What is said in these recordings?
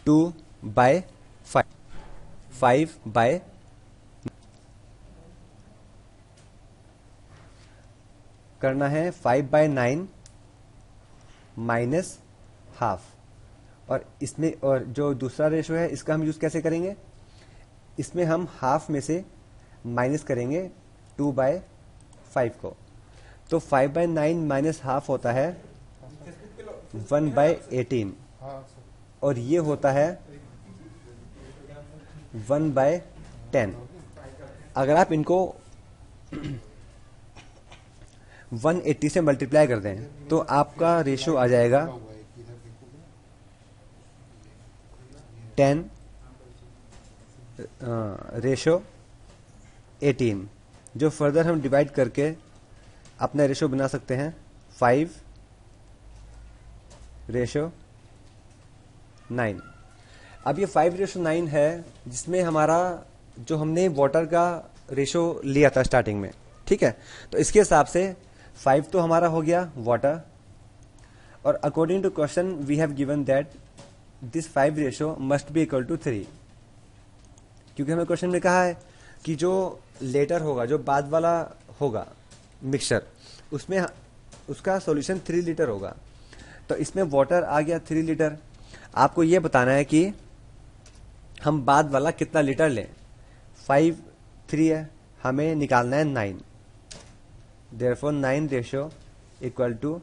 2/5, 5/, करना है 5/9 minus half. और इसमें, और जो दूसरा रेशो है इसका हम यूज कैसे करेंगे, इसमें हम हाफ में से माइनस करेंगे 2/5 को। तो 5/9 माइनस हाफ होता है 1/18, और ये होता है 1/10। अगर आप इनको 180 से मल्टीप्लाई कर दें तो आपका रेशो आ जाएगा 10:18, जो फर्दर हम डिवाइड करके अपना रेशो बना सकते हैं 5:9। अब ये 5:9 है, जिसमें हमारा जो हमने वाटर का रेशो लिया था स्टार्टिंग में, ठीक है। तो इसके हिसाब से 5 तो हमारा हो गया वाटर, और according to question we have given that this 5 ratio must be equal to 3, क्योंकि हमें क्वेश्चन में कहा है कि जो लेटर होगा, जो बाद वाला होगा मिक्सचर, उसमें उसका सॉल्यूशन 3 लीटर होगा। तो इसमें वाटर आ गया 3 लीटर। आपको यह बताना है कि हम बाद वाला कितना लीटर लें। 5 3 है, हमें निकालना है 9। Therefore 9 ratio equal to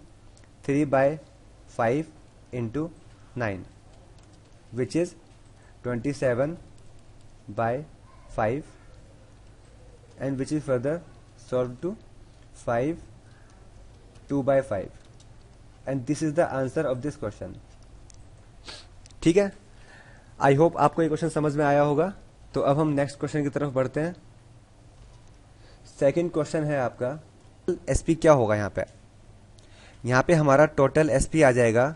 3/5 into 9, which is 27/5, and which is further solved to 5 2/5, and this is the answer of this question। ठीक है, आई होप आपको ये क्वेश्चन समझ में आया होगा। तो अब हम नेक्स्ट क्वेश्चन की तरफ बढ़ते हैं। सेकंड क्वेश्चन है आपका, एसपी क्या होगा। यहां पे हमारा टोटल एसपी आ जाएगा,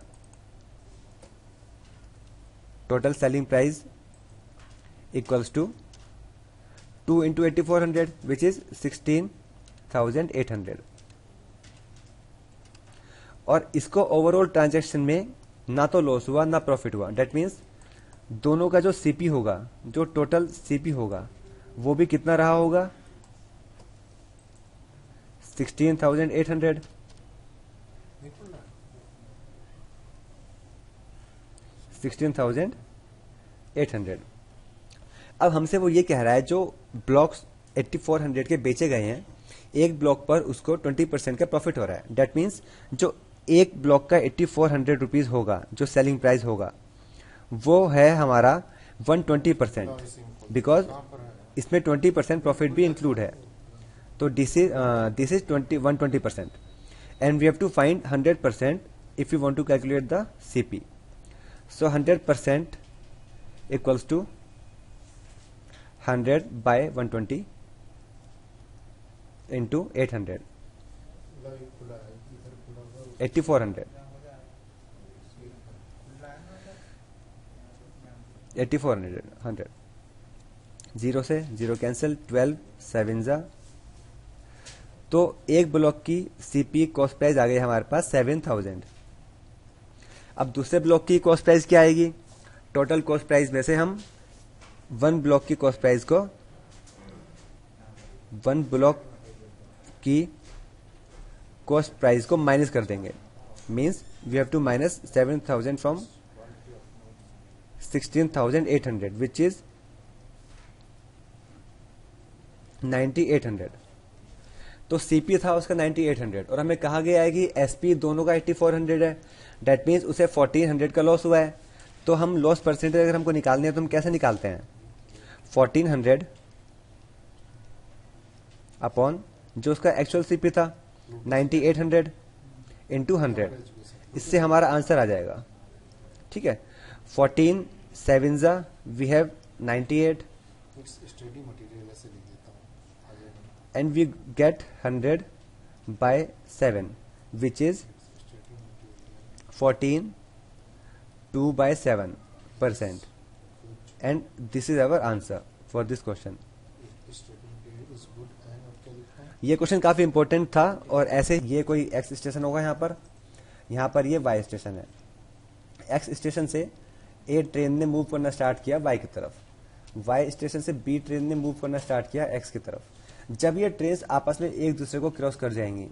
total selling price equals to 2 into 8400, which is 16,800। और इसको ओवरऑल ट्रांजैक्शन में ना तो लॉस हुआ ना प्रॉफिट हुआ। डेट मीन्स दोनों का जो सीपी होगा, जो टोटल सीपी होगा, वो भी कितना रहा होगा 16,800। 16,800। अब हमसे वो ये कह रहा है जो ब्लॉक्स 8400 के बेचे गए हैं, एक ब्लॉक पर उसको 20% का प्रॉफिट हो रहा है। डेट मीन्स जो एक ब्लॉक का 8400 रुपीज होगा, जो सेलिंग प्राइस होगा, वो है हमारा 120%, बिकॉज इसमें 20% प्रॉफिट भी इंक्लूड है। तो this is 120%, and we have to find 100% if you want to calculate the CP. So 100% equals to 100/120 into 800, 8400। 100 zero से जीरो कैंसिल, 12 7 जा। तो एक ब्लॉक की सीपी कॉस्ट प्राइस आ गई हमारे पास 7000। अब दूसरे ब्लॉक की कॉस्ट प्राइस क्या आएगी, टोटल कॉस्ट प्राइस में से हम वन ब्लॉक की कॉस्ट प्राइस को, वन ब्लॉक की कॉस्ट प्राइस को माइनस कर देंगे। Means we have to minus 7000 from 16,800 which is 9800। तो सीपी था उसका 9800, और हमें कहा गया है कि एसपी दोनों का 8400 है। डेट मीन्स उसे 1400 का लॉस हुआ है। तो हम लॉस परसेंटेज अगर हमको निकालने हैं तो हम कैसे निकालते हैं, 1400 अपॉन जो उसका एक्चुअल सीपी था 9800 इंटू 100, इससे हमारा आंसर आ जाएगा। ठीक है, 14 7 जा we have 98 and we get 100/7 which is 14 2/7%, and this is our answer for this question। ये क्वेश्चन काफी इंपॉर्टेंट था, और ऐसे ये कोई एक्स स्टेशन होगा यहाँ पर ये वाई स्टेशन है। एक्स स्टेशन से ए ट्रेन ने मूव करना स्टार्ट किया वाई की तरफ, वाई स्टेशन से बी ट्रेन ने मूव करना स्टार्ट किया एक्स की तरफ। जब ये ट्रेन आपस में एक दूसरे को क्रॉस कर जाएंगी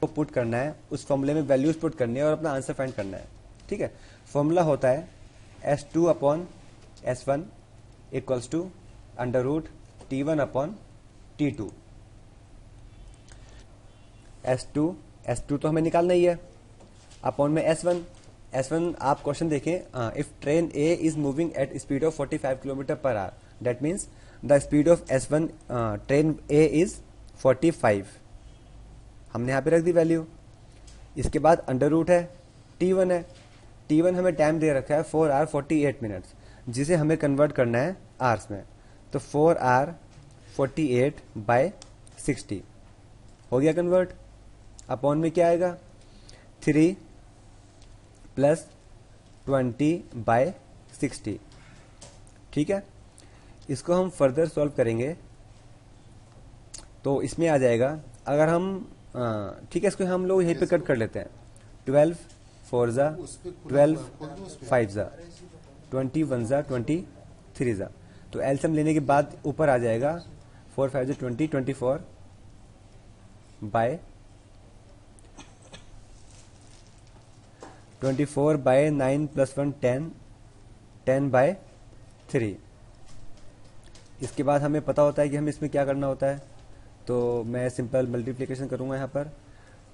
तो पुट करना है, उस फॉर्मूले में वैल्यूज पुट करनी है और अपना आंसर फाइंड करना है। ठीक है, फॉर्मूला होता है S2 upon S1 equals to under root T1 upon T2। S2 तो हमें निकालना ही है, अपॉन में S1 आप क्वेश्चन देखें, if train A is moving at speed of 45 kilometre per hour, that means the speed of S1 train A is 45, हमने यहाँ पे रख दी वैल्यू। इसके बाद अंडर रूट है, T1 है, T1 हमें टाइम दे रखा है 4 आवर 48 मिनट्स, जिसे हमें कन्वर्ट करना है आवर्स में। तो 4 आवर 48 बाय 60 हो गया कन्वर्ट। अपॉन में क्या आएगा 3 प्लस 20 बाय 60। ठीक है, इसको हम फर्दर सॉल्व करेंगे तो इसमें आ जाएगा, अगर हम ठीक है, इसको हम लोग यहीं पे कट कर लेते हैं। 12 4 जा 12 5 जा 21 जा 23 जा, तो एलसीएम लेने के बाद ऊपर आ जाएगा 4 5 जा 20 24 बाय 9 प्लस 1 10 बाय 3। इसके बाद हमें पता होता है कि हमें इसमें क्या करना होता है, तो मैं सिंपल मल्टीप्लिकेशन करूंगा यहाँ पर।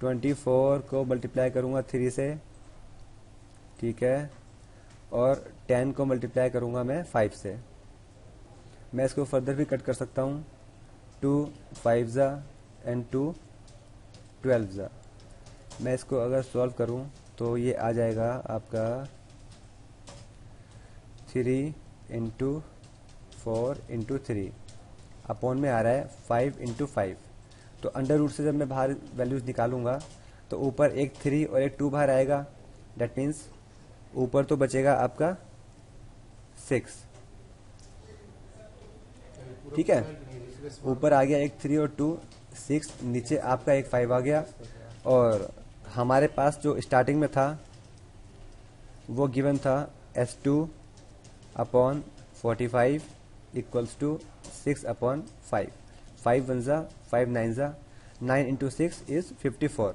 24 को मल्टीप्लाई करूंगा 3 से, ठीक है, और 10 को मल्टीप्लाई करूंगा मैं 5 से। मैं इसको फर्दर भी कट कर सकता हूँ, 2 5 जा एंड 2 12 जा। मैं इसको अगर सॉल्व करूँ तो ये आ जाएगा आपका 3 इंटू 4 इंटू 3 अपॉन में आ रहा है 5 इंटू 5। तो अंडर रूट से जब मैं बाहर वैल्यूज निकालूंगा तो ऊपर एक 3 और एक 2 बाहर आएगा, डेट मीन्स ऊपर तो बचेगा आपका 6। ठीक है, ऊपर आ गया एक 3 और 2 6, नीचे आपका एक 5 आ गया, और हमारे पास जो स्टार्टिंग में था वो गिवन था S2 upon 45 equals to 6 upon 5। 5 1 जा 5 9 जा 9 इंटू 6 इज 54।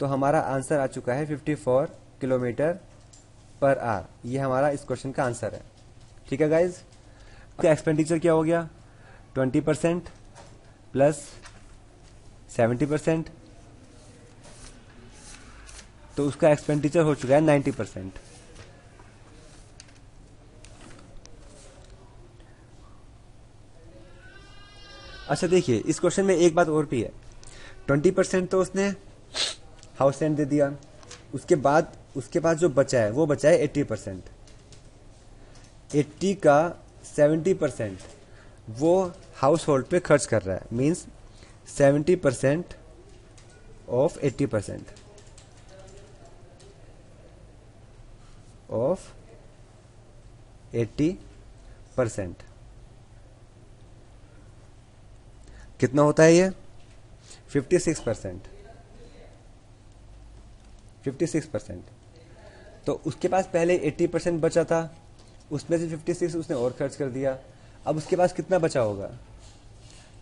तो हमारा आंसर आ चुका है 54 किलोमीटर पर आवर। ये हमारा इस क्वेश्चन का आंसर है। ठीक है गाइज, क्या एक्सपेंडिचर क्या हो गया 20% प्लस 70%, तो उसका एक्सपेंडिचर हो चुका है 90%। अच्छा देखिए, इस क्वेश्चन में एक बात और भी है, 20% तो उसने हाउस रेंट दे दिया, उसके बाद जो बचा है वो बचा है 80%। 80 का 70% वो हाउस होल्ड पे खर्च कर रहा है, मीन्स 70% ऑफ 80% ऑफ 80%। कितना होता है ये 56%। 56%। तो उसके पास पहले 80% बचा था, उसमें से 56 उसने और खर्च कर दिया। अब उसके पास कितना बचा होगा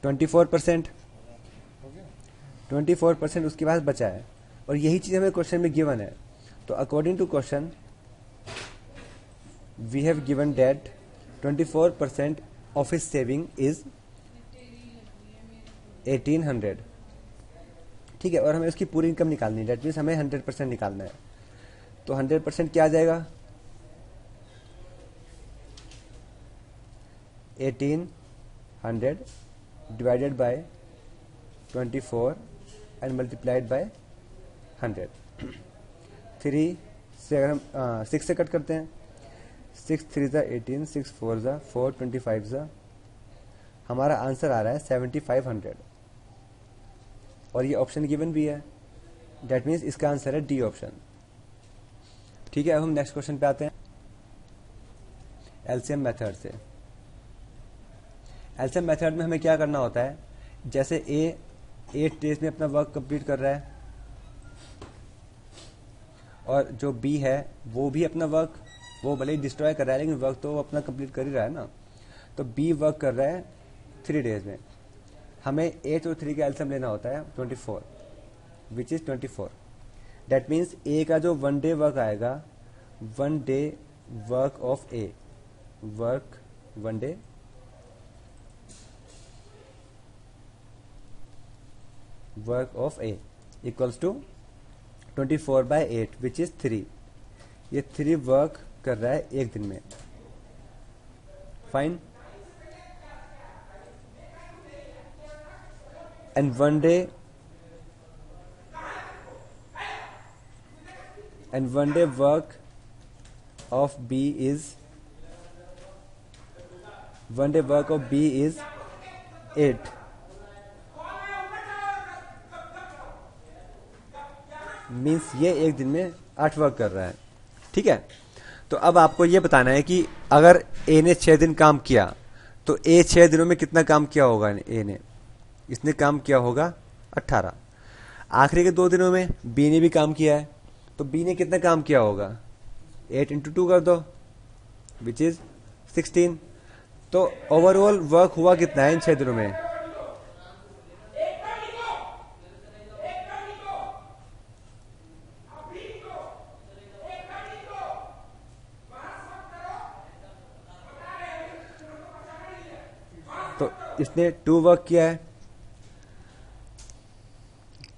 24%। 24% उसके पास बचा है, और यही चीज हमें क्वेश्चन में गिवन है। तो according to question we have given that 24% of his saving is 1800। ठीक है, और हमें उसकी पूरी इनकम निकालनी है, दैट मीन्स हमें 100% निकालना है। तो 100% क्या आ जाएगा 1800 divided by 24 and multiplied by 100। 3 से अगर हम 6 से कट करते हैं, 6 3 ज़ा 18, 6 4 ज़ा 4, 25 ज़ा, हमारा आंसर आ रहा है 7500, और ये ऑप्शन गिवन भी है, दैट मीन्स इसका आंसर है डी ऑप्शन। ठीक है, अब हम नेक्स्ट क्वेश्चन पे आते हैं एलसीएम मेथड से। एलसीएम मेथड में हमें क्या करना होता है, जैसे ए 8 डेज में अपना वर्क कंप्लीट कर रहा है और जो बी है वो भी अपना वर्क वो भले ही डिस्ट्रॉय कर रहा है लेकिन वर्क तो वो अपना कंप्लीट कर ही रहा है ना। तो बी वर्क कर रहा है 3 डेज में। हमें 8 और 3 का एलसीएम लेना होता है 24, which is 24। That means A का जो 1 डे वर्क आएगा, 1 day work of A, work 1 day work of A equals to 24/8 which is 3। ये 3 वर्क कर रहा है एक दिन में। Fine. And 1 day work of B is 1 day work of B is 8। Means ये एक दिन में 8 वर्क कर रहा है। ठीक है, तो अब आपको ये बताना है कि अगर ए ने 6 दिन काम किया तो ए 6 दिनों में कितना काम किया होगा। ए ने, इसने काम किया होगा 18। आखिरी के 2 दिनों में बी ने भी काम किया है, तो बी ने कितना काम किया होगा, 8 × 2 कर दो विच इज 16। तो ओवरऑल वर्क हुआ कितना है इन 6 दिनों में। तो इसने 2 वर्क किया है,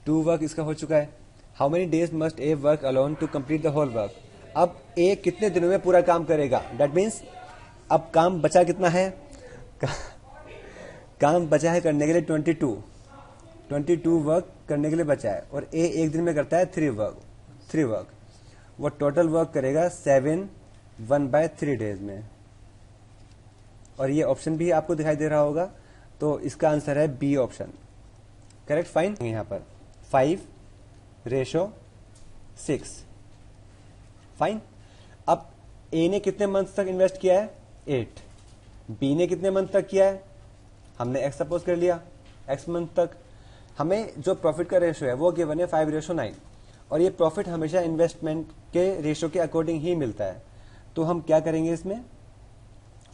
2 वर्क इसका हो चुका है। How many days must A work alone to complete the whole work. अब ए कितने दिनों में पूरा काम करेगा। दैट मीन्स अब काम बचा कितना है, काम बचा है करने के लिए 22 वर्क करने के लिए बचा है, और ए एक दिन में करता है 3 वर्क। वो टोटल वर्क करेगा 7 1/3 डेज में। और ये ऑप्शन भी आपको दिखाई दे रहा होगा, तो इसका आंसर है बी ऑप्शन। करेक्ट। फाइन। यहां पर 5:6। फाइन। अब ए ने कितने मंथ तक इन्वेस्ट किया है, 8। बी ने कितने मंथ तक किया है, हमने एक्स सपोज कर लिया, एक्स मंथ तक। हमें जो प्रॉफिट का रेशो है वो गिवन है 5:9, और ये प्रॉफिट हमेशा इन्वेस्टमेंट के रेशो के अकॉर्डिंग ही मिलता है। तो हम क्या करेंगे इसमें,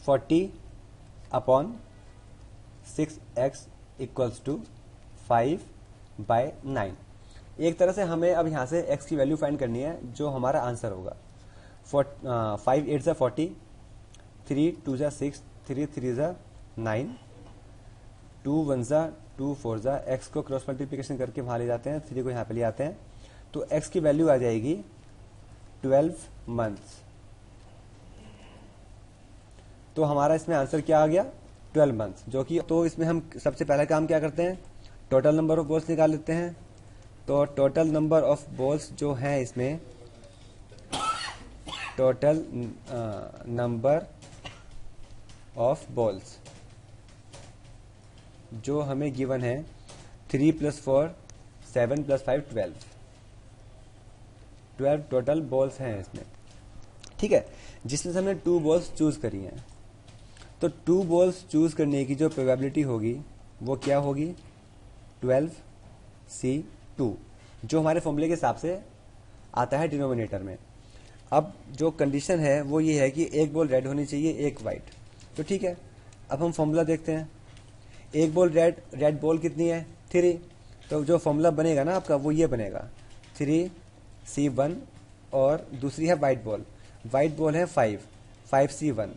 40/6x इक्वल्स टू 5/9। एक तरह से हमें अब यहां से x की वैल्यू फाइंड करनी है, जो हमारा आंसर होगा। 5 8 = 40, 3 2 = 6, 3 3 = 9, 2 1 = 2, 4 = x को क्रॉस मल्टीप्लिकेशन करके वहां ले जाते हैं, 3 को यहां पे ले आते हैं, तो x की वैल्यू आ जाएगी 12 मंथ्स। तो हमारा इसमें आंसर क्या आ गया, 12 मंथ्स, जो कि तो इसमें हम सबसे पहला काम क्या करते हैं, टोटल नंबर ऑफ बॉल्स निकाल लेते हैं। तो टोटल नंबर ऑफ बॉल्स जो है इसमें, टोटल नंबर ऑफ बॉल्स जो हमें गिवन है 3 + 4 7 + 5 12 टोटल बॉल्स हैं इसमें। ठीक है, जिसमें से हमने 2 बॉल्स चूज करी हैं। तो 2 बॉल्स चूज करने की जो प्रोबेबिलिटी होगी वो क्या होगी, 12C2, जो हमारे फॉर्मूले के हिसाब से आता है डिनोमिनेटर में। अब जो कंडीशन है वो ये है कि एक बॉल रेड होनी चाहिए, एक वाइट। तो ठीक है, अब हम फॉर्मूला देखते हैं। एक बॉल रेड बॉल कितनी है, 3। तो जो फॉर्मूला बनेगा ना आपका वो ये बनेगा, 3C1, और दूसरी है वाइट बॉल है 5C1,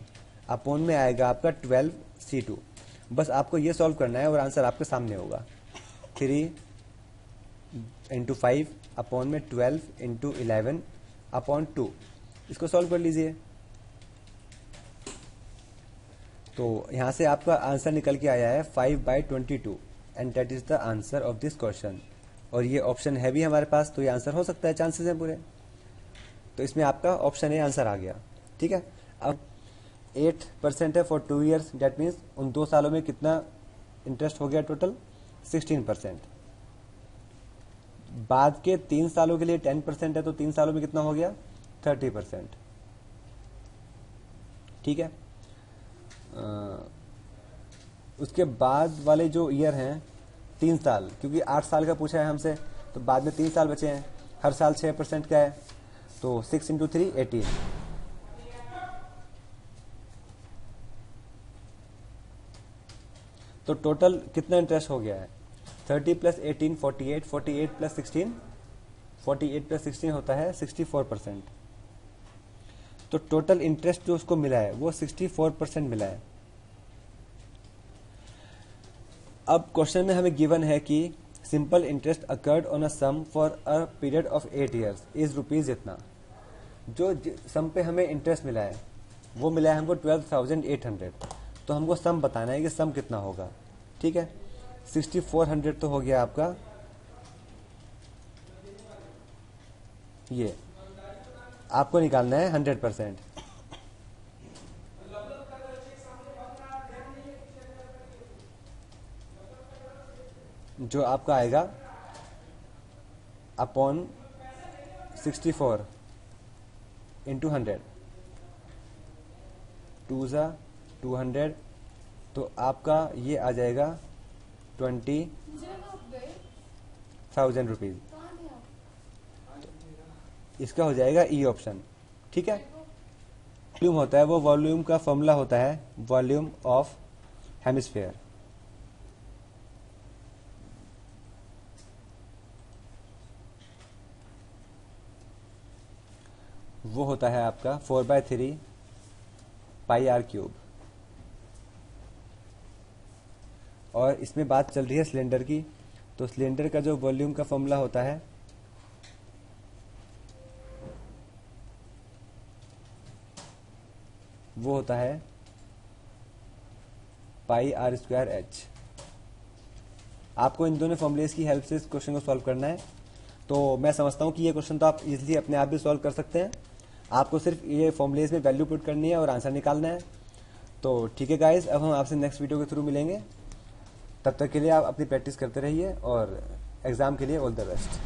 अपॉन में आएगा आपका 12C2। बस आपको ये सॉल्व करना है और आंसर आपके सामने होगा, 3 × 5 अपॉन में 12 × 11 अपॉन 2। इसको सॉल्व कर लीजिए। तो यहां से आपका आंसर निकल के आया है 5/22, and that is the answer of this question. और ये ऑप्शन है भी हमारे पास, तो ये आंसर हो सकता है, चांसेस हैं पूरे। तो इसमें आपका ऑप्शन ए आंसर आ गया। ठीक है, अब 8% है फॉर 2 ईयर्स, दैट मीन्स उन 2 सालों में कितना इंटरेस्ट हो गया, टोटल 16%। बाद के 3 सालों के लिए 10% है, तो 3 सालों में कितना हो गया, 30%। ठीक है, उसके बाद वाले जो ईयर हैं 3 साल, क्योंकि 8 साल का पूछा है हमसे, तो बाद में 3 साल बचे हैं, हर साल 6% का है, तो 6 × 3 18, तो टोटल कितना इंटरेस्ट हो गया है? 30 प्लस 18 48, 48 प्लस 16, 48 प्लस 16 होता है 64%। तो टोटल इंटरेस्ट जो उसको मिला है वो 64% मिला है। अब क्वेश्चन में हमें गिवन है कि simple interest accrued on a sum for a period of 8 years is rupees इतना। जो सम पे हमें इंटरेस्ट मिला है वो मिला है हमको 12,800। तो हमको सम बताना है कि सम कितना होगा। ठीक है, 6400 तो हो गया आपका, ये आपको निकालना है 100%। जो आपका आएगा अपॉन 64 इंटू 100, 2 ज़ा 200, तो आपका ये आ जाएगा 20,000 रुपीज। इसका हो जाएगा ई ऑप्शन। ठीक है, वॉल्यूम होता है वो वॉल्यूम का फॉर्मूला होता है वॉल्यूम ऑफ हेमिस्फेयर। वो होता है आपका 4/3 पाई आर क्यूब। और इसमें बात चल रही है सिलेंडर की, तो सिलेंडर का जो वॉल्यूम का फॉर्मूला होता है वो होता है पाई आर स्क्वायर एच। आपको इन दोनों फॉर्मूलेस की हेल्प से इस क्वेश्चन को सॉल्व करना है। तो मैं समझता हूं कि ये क्वेश्चन तो आप इजीली अपने आप भी सॉल्व कर सकते हैं। आपको सिर्फ ये फॉर्मूलेस में वैल्यू पुट करनी है और आंसर निकालना है। तो ठीक है गाइस, अब हम आपसे नेक्स्ट वीडियो के थ्रू मिलेंगे। तब तक के लिए आप अपनी प्रैक्टिस करते रहिए और एग्जाम के लिए ऑल द बेस्ट।